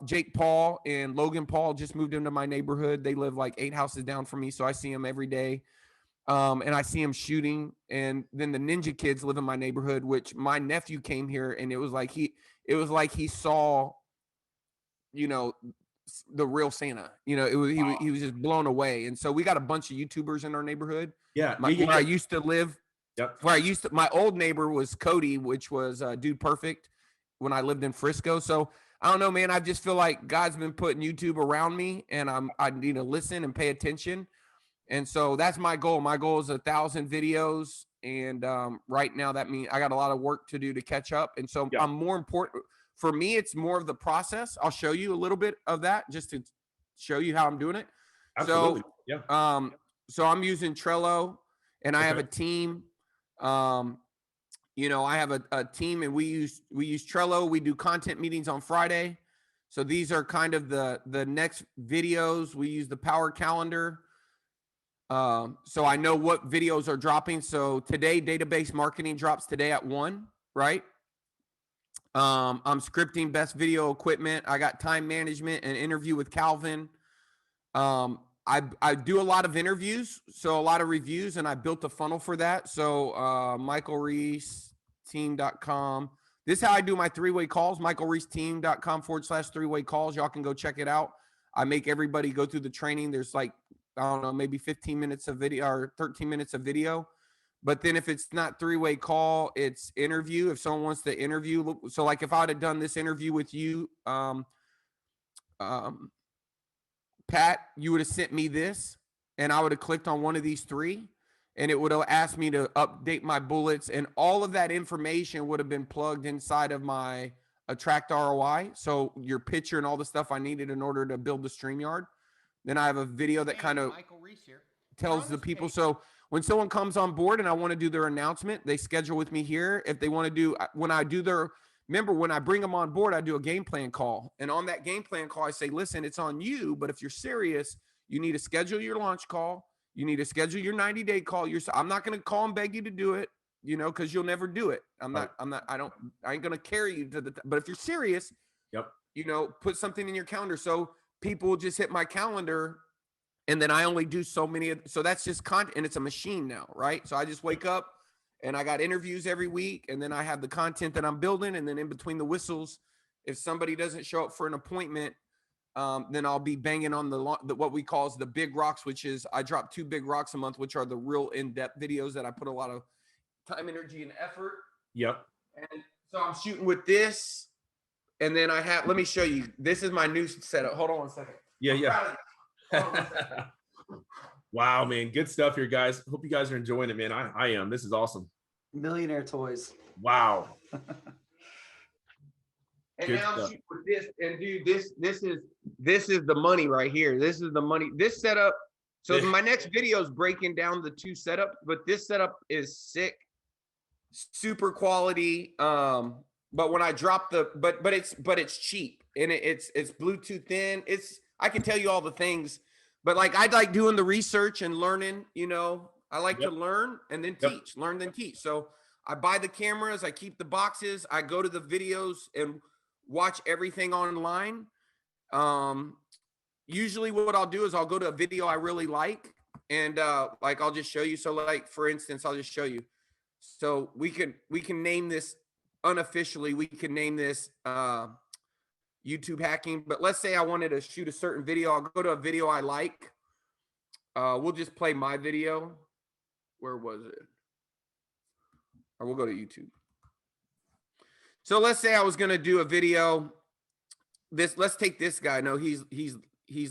Jake Paul and Logan Paul just moved into my neighborhood. They live like 8 houses down from me, so I see them every day. And I see them shooting. And then the Ninja Kids live in my neighborhood, which my nephew came here, and it was like he saw, the real Santa. He was just blown away. And so we got a bunch of YouTubers in our neighborhood. Yeah. Where I used to live. Yep. My old neighbor was Cody, which was Dude Perfect when I lived in Frisco. So I don't know, man. I just feel like God's been putting YouTube around me, and I need to listen and pay attention. And so that's my goal. My goal is 1,000 videos. And right now that means I got a lot of work to do to catch up. And so I'm more important for me. It's more of the process. I'll show you a little bit of that just to show you how I'm doing it. Absolutely. So I'm using Trello, and I have a team. I have a team, and we use Trello. We do content meetings on Friday. So these are kind of the next videos. We use the Power Calendar. So I know what videos are dropping. So today, database marketing drops today at 1, right? I'm scripting best video equipment. I got time management and interview with Calvin. I do a lot of interviews, so a lot of reviews, and I built a funnel for that. So Michael Reese, team.com. This is how I do my 3-way calls, michaelreeseteam.com/3-way calls. Y'all can go check it out. I make everybody go through the training. There's maybe 15 minutes of video or 13 minutes of video. But then if it's not three-way call, it's interview. If someone wants to interview, so like if I'd have done this interview with you, Pat, you would have sent me this, and I would have clicked on one of these three, and it would have asked me to update my bullets, and all of that information would have been plugged inside of my Attract ROI. So your picture and all the stuff I needed in order to build the StreamYard. Then I have a video that kind of tells the people. So when someone comes on board and I want to do their announcement, they schedule with me here. If they want to do, when I do their, remember when I bring them on board, I do a game plan call. And on that game plan call, I say, listen, it's on you, but if you're serious, you need to schedule your launch call. You need to schedule your 90-day call. I'm not going to call and beg you to do it, you know, because you'll never do it. I ain't going to carry you to but if you're serious, you know, put something in your calendar. So people will just hit my calendar, and then I only do so many. So that's just content, and it's a machine now, right? So I just wake up and I got interviews every week, and then I have the content that I'm building. And then in between the whistles, if somebody doesn't show up for an appointment, then I'll be banging on the what we call the big rocks, which is I drop 2 big rocks a month, which are the real in-depth videos that I put a lot of time, energy, and effort. Yep. And so I'm shooting with this, and then I have, let me show you. This is my new setup. Hold on one second. Yeah. Wow, man. Good stuff here, guys. Hope you guys are enjoying it, man. I am. This is awesome. Millionaire toys. Wow. And Good now I'm stuff. shooting with this, and dude, this is the money right here. This is the money. This setup. So my next video is breaking down the 2 setups, but this setup is sick, super quality. But when I drop the, but it's cheap, and it's Bluetooth in. I can tell you all the things, but like I like doing the research and learning. You know, I like to learn and then teach, learn then teach. So I buy the cameras, I keep the boxes, I go to the videos and watch everything online. Usually what I'll do is I'll go to a video I really like, and like I'll just show you. So like for instance, I'll just show you. So we can name this unofficially. We can name this YouTube hacking. But let's say I wanted to shoot a certain video. I'll go to a video I like. We'll just play my video. Where was it? Or we'll go to YouTube. So let's say I was gonna do a video. Let's take this guy. No, he's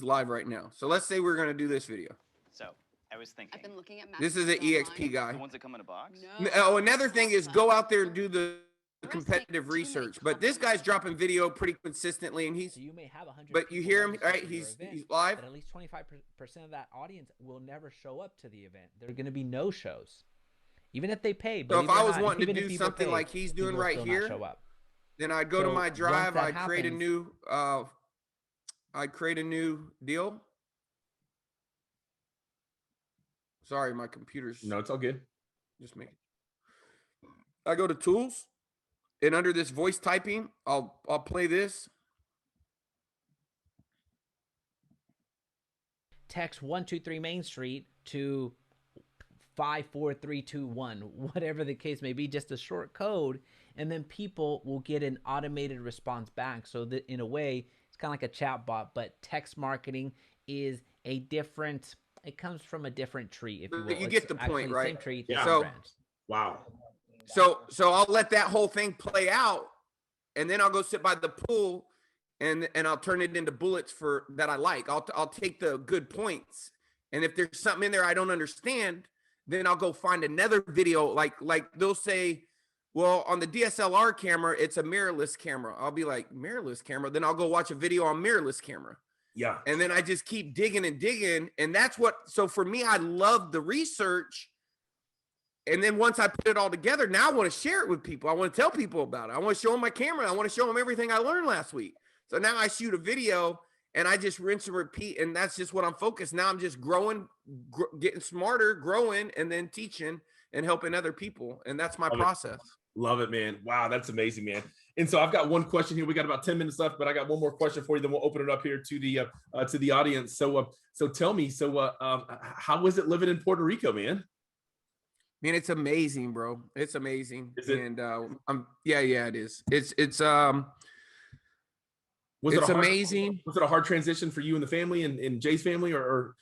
live right now. So let's say we're gonna do this video. So I was thinking. I've been looking at This is an EXP guy. The ones that come in a box? No. Oh, another thing is go out there and do the competitive research. But this guy's dropping video pretty consistently, and So you may have 100. but you people hear him, registered right? for your He's event, live. But at least 25% of that audience will never show up to the event. There are going to be no shows, even if they pay. But So if even I was not- wanting to even if do people something pay, like he's doing people will right still not here, show up. then I'd go to So my once drive. that I'd create a happens- new deal. Sorry, my computer's No, it's all good. just making. I go to tools, and under this voice typing, I'll play this. Text 123 Main Street to 54321, whatever the case may be, just a short code, and then people will get an automated response back. So that in a way, it's kind of like a chat bot, but text marketing is a different, it comes from a different tree, if you will. You get the It's actually point, the right? Same tree, Yeah. different So- branch. Wow. So I'll let that whole thing play out, and then I'll go sit by the pool, and I'll turn it into bullets for that I like. I'll take the good points, and if there's something in there I don't understand, then I'll go find another video. Like they'll say, well, on the DSLR camera, it's a mirrorless camera. I'll be like, mirrorless camera. Then I'll go watch a video on mirrorless camera. Yeah. And then I just keep digging and digging. And that's so for me, I love the research. And then once I put it all together, now I want to share it with people. I want to tell people about it. I want to show them my camera. I want to show them everything I learned last week. So now I shoot a video and I just rinse and repeat. And that's just what I'm focused. Now I'm just growing, getting smarter, growing, and then teaching and helping other people. And that's my process. Love it, man. Wow, that's amazing, man. And so I've got one question here. We got about 10 minutes left, but I got one more question for you. Then we'll open it up here to the audience. So tell me, how is it living in Puerto Rico, man? Man, it's amazing, bro. It's amazing. Is it? And yeah, it is. It's Was it It's a hard, amazing. was it a hard transition for you and the family and Jay's family, or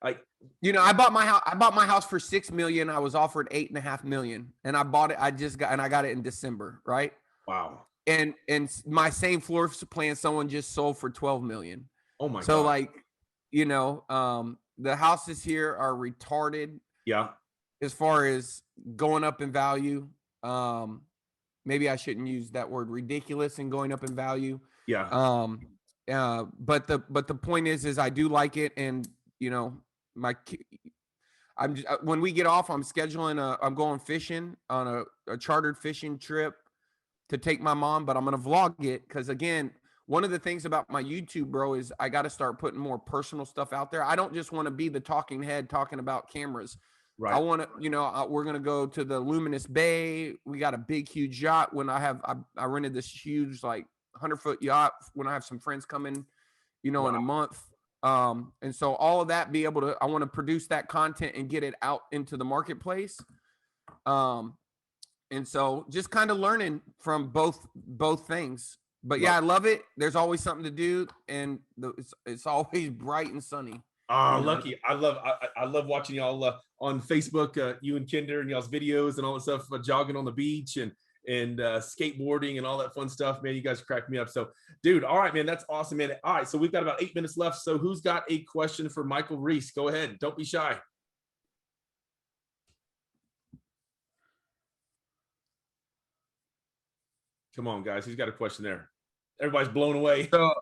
like, You know, I bought my house. I bought my house for $6 million. I was offered $8.5 million, and I bought it. I got it in December, right? wow. And my same floor plan, someone just sold for 12 million. Oh my So God. like, you know, the houses here are retarded Yeah. as far as going up in value. Maybe I shouldn't use that word, ridiculous, and going up in value. Yeah. But the point is I do like it, and you know, when we get off, I'm going fishing on a chartered fishing trip to take my mom, but I'm going to vlog it. Cause again, one of the things about my YouTube, bro, is I got to start putting more personal stuff out there. I don't just want to be the talking head talking about cameras. Right. I want to, you know, we're going to go to the Luminous Bay. We got a big, huge yacht. When I rented this huge, like 100-foot yacht when I have some friends coming, you know, in a month. And so all of that, I want to produce that content and get it out into the marketplace. And so just kind of learning from both things. But yeah, I love it. There's always something to do, and it's always bright and sunny. Oh, lucky. I love watching y'all on Facebook, you and Kinder and y'all's videos and all that stuff, jogging on the beach and skateboarding and all that fun stuff, man. You guys crack me up. So dude, all right, man, that's awesome, man. All right, so we've got about 8 minutes left. So who's got a question for Michael Reese? Go ahead. Don't be shy. Come on, guys. Who's got a question there? Everybody's blown away. So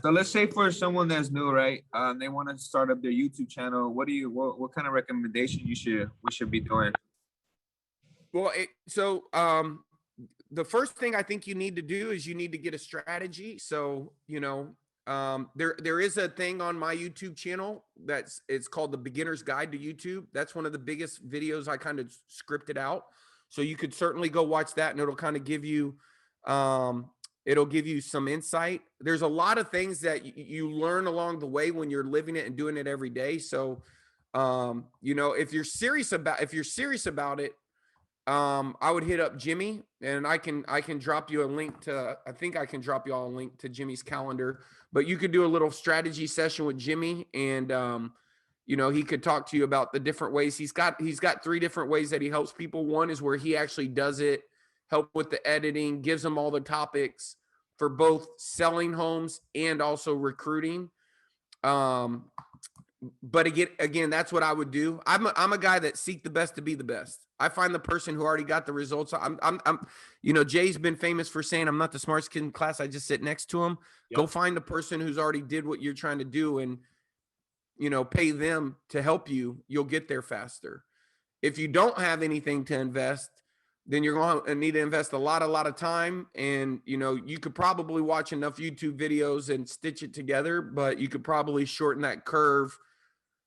let's say for someone that's new, right? They want to start up their YouTube channel. What kind of recommendation we should be doing? Well, the first thing I think you need to do is you need to get a strategy. So, you know, there is a thing on my YouTube channel it's called the Beginner's Guide to YouTube. That's one of the biggest videos I kind of scripted out. So you could certainly go watch that, and it'll kind of give you, it'll give you some insight. There's a lot of things that you learn along the way when you're living it and doing it every day. So, you know, if you're serious about it, I would hit up Jimmy, and I can drop you a link to, I think I can drop you all a link to Jimmy's calendar, but you could do a little strategy session with Jimmy, and, you know, he could talk to you about the different ways. He's got 3 different ways that he helps people. One is where he actually does it, help with the editing, gives them all the topics for both selling homes and also recruiting. But again, that's what I would do. I'm a guy that seek the best to be the best. I find the person who already got the results. I'm you know, Jay's been famous for saying, I'm not the smartest kid in class. I just sit next to him. Yep. Go find the person who's already did what you're trying to do, and, you know, pay them to help you. You'll get there faster. If you don't have anything to invest, then you're going to need to invest a lot of time. And, you know, you could probably watch enough YouTube videos and stitch it together, but you could probably shorten that curve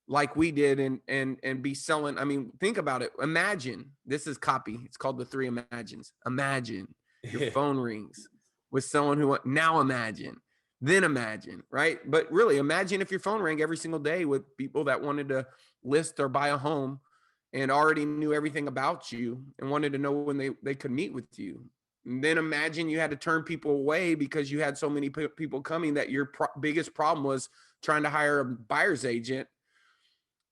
like we did and be selling. I mean, think about it. Imagine, this is copy. It's called the 3 imagines. Imagine your phone rings with someone who, now imagine, then imagine, right? But really imagine if your phone rang every single day with people that wanted to list or buy a home and already knew everything about you and wanted to know when they could meet with you. And then imagine you had to turn people away because you had so many people coming that your biggest problem was trying to hire a buyer's agent.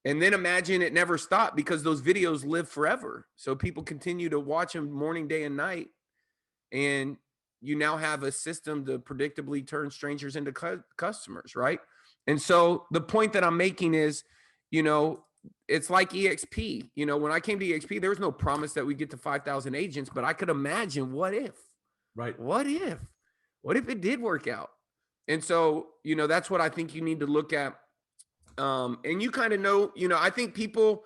And then imagine it never stopped because those videos live forever. So people continue to watch them morning, day, and night. And you now have a system to predictably turn strangers into customers, right? And so the point that I'm making is, you know, it's like EXP. You know, when I came to EXP, there was no promise that we get to 5,000 agents, but I could imagine what if, right? What if it did work out? And so, you know, that's what I think you need to look at. And you kind of know, you know, I think people,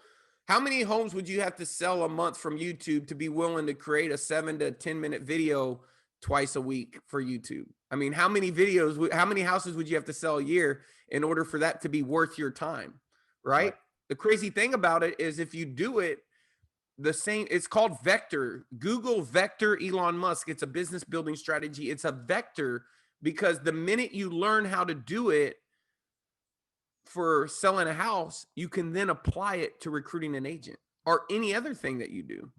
how many homes would you have to sell a month from YouTube to be willing to create a 7 to 10 minute video twice a week for YouTube? I mean, how many houses would you have to sell a year in order for that to be worth your time? Right? The crazy thing about it is if you do it the same, it's called vector. Google vector Elon Musk. It's a business building strategy. It's a vector because the minute you learn how to do it for selling a house, you can then apply it to recruiting an agent or any other thing that you do,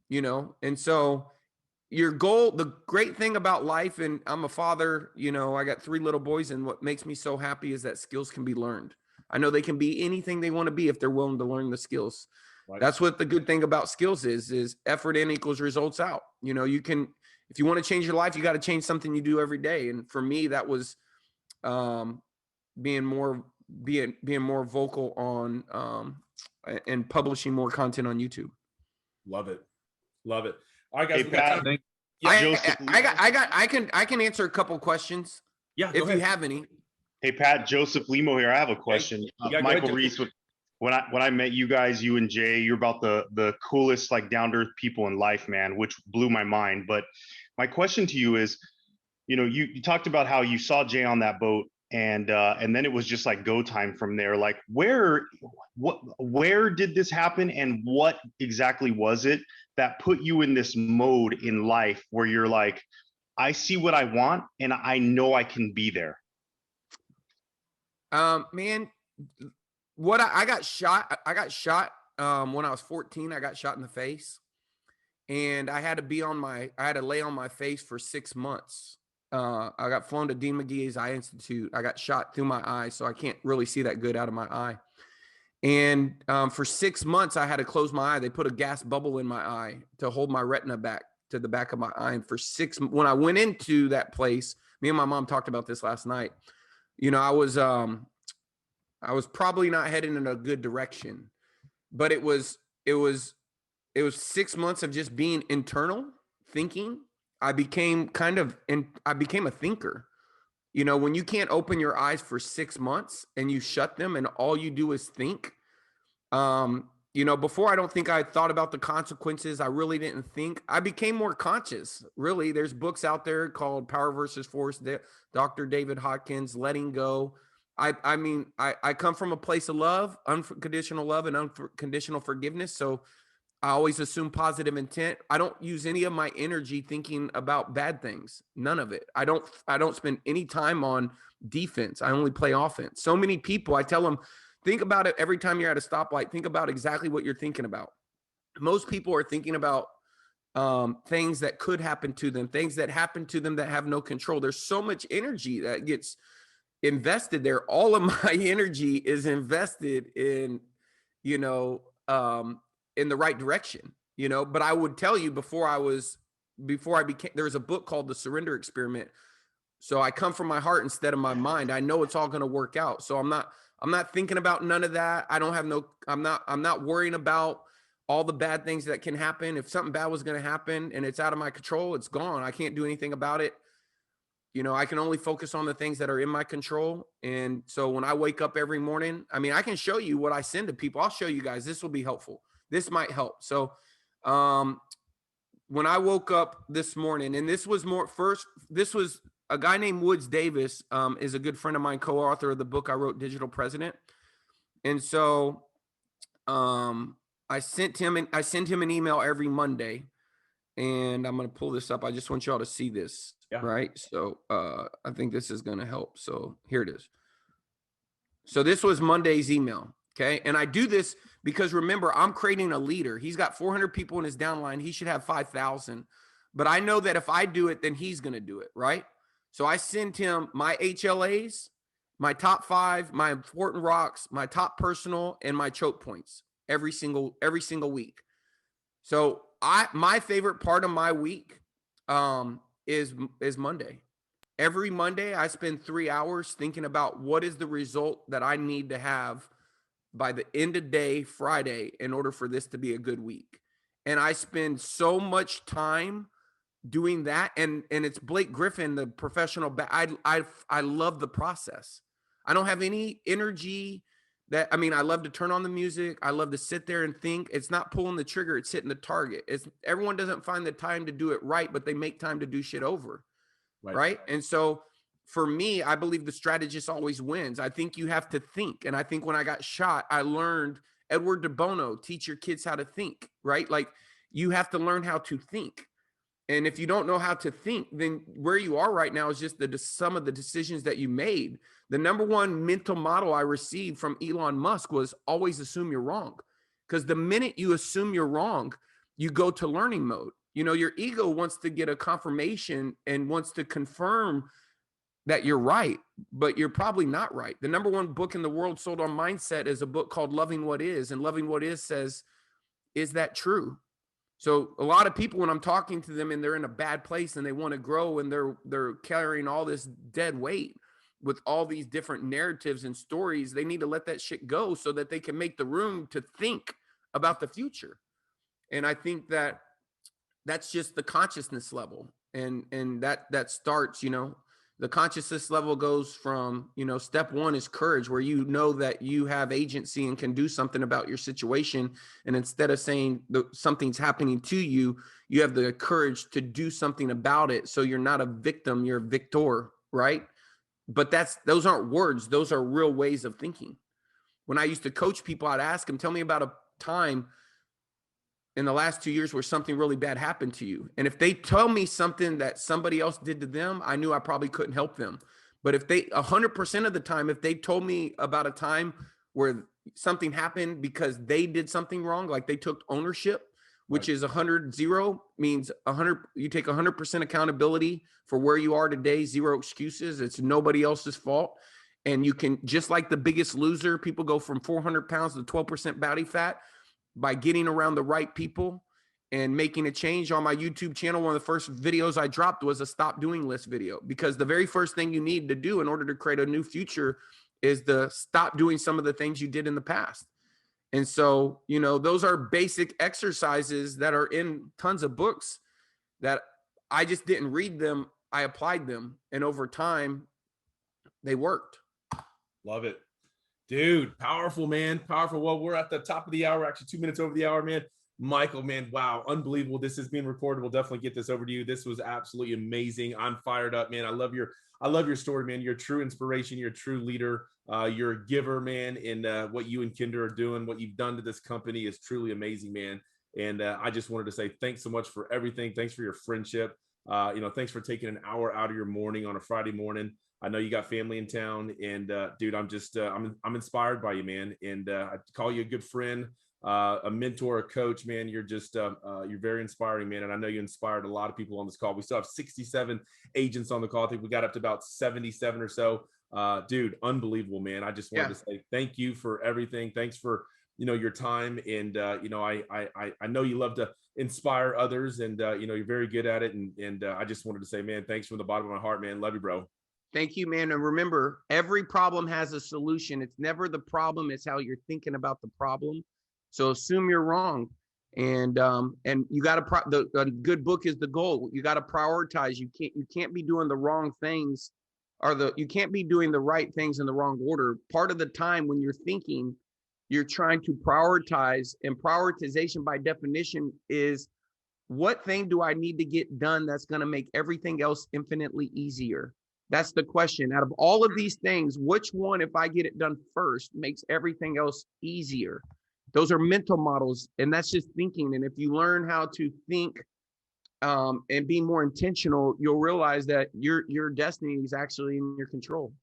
you know? And so, your goal, the great thing about life, and I'm a father, I got 3 little boys, and what makes me so happy is that skills can be learned. I know they can be anything they want to be if they're willing to learn the skills. Right. That's what the good thing about skills is effort in equals results out. You can, if you want to change your life, you got to change something you do every day. And for me, that was being more vocal on and publishing more content on YouTube. Love it. All right, guys. Hey, we got Pat. time. I can answer a couple questions. Yeah, if you have any. Hey, Pat, Joseph Limo here. I have a question. Yeah, go Michael ahead, Reese, when I met you guys, you and Jay, you're about the coolest, like, down-to-earth people in life, man, which blew my mind. But my question to you is, you talked about how you saw Jay on that boat, and then it was just like go time from there. Like, where did this happen, and what exactly was it that put you in this mode in life where you're like, I see what I want and I know I can be there? Man, what I got shot when I was 14. I got shot in the face, and I had to lay on my face for 6 months. I got flown to Dean McGee's Eye Institute. I got shot through my eye, so I can't really see that good out of my eye. And for 6 months, I had to close my eye. They put a gas bubble in my eye to hold my retina back to the back of my eye. And when I went into that place, me and my mom talked about this last night. I was probably not heading in a good direction, but it was 6 months of just being internal thinking. I became a thinker. When you can't open your eyes for 6 months and you shut them and all you do is think, before, I don't think I thought about the consequences. I really didn't think. I became more conscious. Really, there's books out there called Power versus Force, Dr. David Hawkins, Letting Go. I come from a place of love, unconditional love and unconditional forgiveness. So I always assume positive intent. I don't use any of my energy thinking about bad things. None of it. I don't spend any time on defense. I only play offense. So many people, I tell them, think about it every time you're at a stoplight. Think about exactly what you're thinking about. Most people are thinking about things that could happen to them, things that happen to them that have no control. There's so much energy that gets invested there. All of my energy is invested in, in the right direction, but I would tell you there was a book called The Surrender Experiment. So I come from my heart instead of my mind. I know it's all going to work out. So I'm not thinking about none of that. I'm not worrying about all the bad things that can happen. If something bad was going to happen and it's out of my control, it's gone. I can't do anything about it. I can only focus on the things that are in my control. And so when I wake up every morning, I can show you what I send to people. I'll show you guys. This will be helpful. This might help. So when I woke up this morning, and this was a guy named Woods Davis, is a good friend of mine, co-author of the book I wrote, Digital President. And so I sent him an email every Monday, and I'm going to pull this up. I just want y'all to see this. Yeah. Right. So I think this is going to help. So here it is. So this was Monday's email. Okay. And I do this because, remember, I'm creating a leader. He's got 400 people in his downline. He should have 5,000. But I know that if I do it, then he's going to do it. Right. So I send him my HLAs, my top 5, my important rocks, my top personal, and my choke points every single week. So my favorite part of my week is Monday. Every Monday, I spend 3 hours thinking about what is the result that I need to have by the end of day Friday in order for this to be a good week. And I spend so much time doing that. And it's Blake Griffin, the professional. I love the process. I don't have any energy I love to turn on the music. I love to sit there and think. It's not pulling the trigger. It's hitting the target. Everyone doesn't find the time to do it right, but they make time to do shit over. Right. And so for me, I believe the strategist always wins. I think you have to think. And I think when I got shot, I learned Edward de Bono, teach your kids how to think, right? Like, you have to learn how to think. And if you don't know how to think, then where you are right now is just the sum of the decisions that you made. The number one mental model I received from Elon Musk was always assume you're wrong. Because the minute you assume you're wrong, you go to learning mode. You know, your ego wants to get a confirmation and wants to confirm that you're right, but you're probably not right. The number one book in the world sold on mindset is a book called Loving What Is. And Loving What Is says, is that true? So a lot of people, when I'm talking to them and they're in a bad place and they want to grow and they're carrying all this dead weight with all these different narratives and stories, they need to let that shit go so that they can make the room to think about the future. And I think that that's just the consciousness level. And that starts, you know, the consciousness level goes from, you know, step one is courage, where you know that you have agency and can do something about your situation. And instead of saying something's happening to you, you have the courage to do something about it. So you're not a victim, you're a victor, right? But those aren't words. Those are real ways of thinking. When I used to coach people, I'd ask them, tell me about a time in the last 2 years where something really bad happened to you. And if they tell me something that somebody else did to them, I knew I probably couldn't help them. But if they 100% of the time, if they told me about a time where something happened because they did something wrong, like they took ownership, which is 0 means 100, you take 100% accountability for where you are today, 0 excuses. It's nobody else's fault. And you can, just like The Biggest Loser, people go from 400 pounds to 12% body fat by getting around the right people and making a change. On my YouTube channel, one of the first videos I dropped was a stop doing list video, because the very first thing you need to do in order to create a new future is to stop doing some of the things you did in the past. And so, you know, those are basic exercises that are in tons of books that I just didn't read them. I applied them. And over time, they worked. Love it. Dude, powerful, man. Powerful. Well, we're at the top of the hour, actually 2 minutes over the hour, man. Michael, man, wow, unbelievable. This is being recorded. We'll definitely get this over to you. This was absolutely amazing. I'm fired up, man. I love your story, man. You're a true inspiration. You're a true leader. You're a giver, man. And what you and Kinder are doing, what you've done to this company is truly amazing, man. And I just wanted to say thanks so much for everything. Thanks for your friendship. You know, thanks for taking an hour out of your morning on a Friday morning. I know you got family in town, and dude, I'm just I'm inspired by you, man. And I call you a good friend, a mentor, a coach, man. You're just you're very inspiring, man. And I know you inspired a lot of people on this call. We still have 67 agents on the call. I think we got up to about 77 or so. Dude, unbelievable, man. I just wanted to say thank you for everything. Thanks for, you know, your time. And you know, I know you love to inspire others, and you know, you're very good at it. And I just wanted to say, man, thanks from the bottom of my heart, man. Love you, bro. Thank you, man. And remember, every problem has a solution. It's never the problem, it's how you're thinking about the problem. So assume you're wrong. And you got to, a good book is the goal. You got to prioritize. You can't be doing the wrong things, you can't be doing the right things in the wrong order. Part of the time when you're thinking, you're trying to prioritize, and prioritization by definition is, what thing do I need to get done that's going to make everything else infinitely easier? That's the question. Out of all of these things, which one, if I get it done first, makes everything else easier? Those are mental models, and that's just thinking. And if you learn how to think and be more intentional, you'll realize that your destiny is actually in your control.